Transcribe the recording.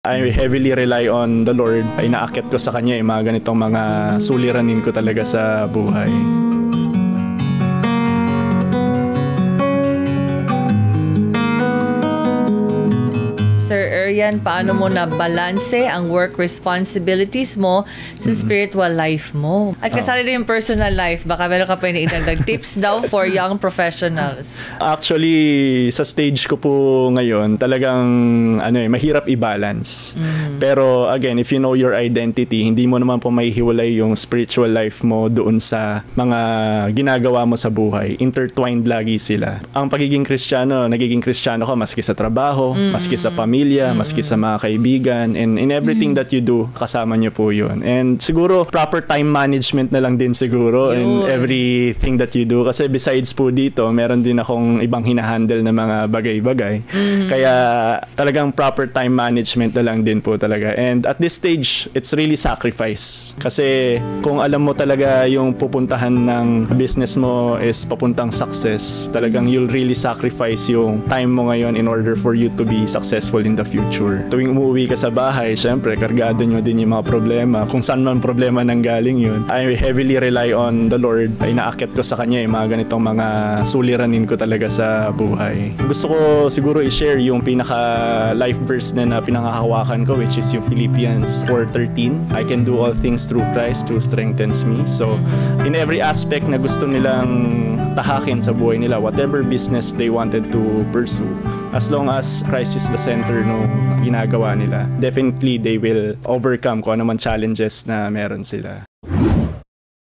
I heavily rely on the Lord. Ay naakit ko sa Kanya mga ganitong mga suliranin ko talaga sa buhay. Sir Erian, paano mo na balanse ang work responsibilities mo sa spiritual life mo? At kasali din yung personal life. Baka meron ka pa idagdag tips daw for young professionals. Actually, sa stage ko po ngayon, talagang mahirap i-balance. Pero again, if you know your identity, hindi mo naman po maihiwalay yung spiritual life mo doon sa mga ginagawa mo sa buhay. Intertwined lagi sila. Ang pagiging Kristiyano, nagiging Kristiyano ka maski sa trabaho, maski sa pamilya, maski sa mga kaibigan, and in everything that you do, kasama niyo po yun. And siguro, proper time management na lang din siguro in everything that you do. Kasi besides po dito, meron din akong ibang hinahandle na mga bagay-bagay. Kaya talagang proper time management na lang din po talaga. And at this stage, it's really sacrifice. Kasi kung alam mo talaga yung pupuntahan ng business mo is papuntang success, talagang you'll really sacrifice yung time mo ngayon in order for you to be successful in the future. Tuwing umuwi ka sa bahay, syempre, kargado nyo din yung mga problema. Kung saan man problema nanggaling yun. I heavily rely on the Lord. Ay naakit ko sa Kanya mga ganitong mga suliranin ko talaga sa buhay. Gusto ko siguro i-share yung pinaka-life verse na pinangahawakan ko, which is yung Philippians 4:13. I can do all things through Christ who strengthens me. So, in every aspect na gusto nilang tahakin sa buhay nila, whatever business they wanted to pursue, as long as Christ is the center no ginagawa nila, definitely they will overcome kung ano man challenges na meron sila.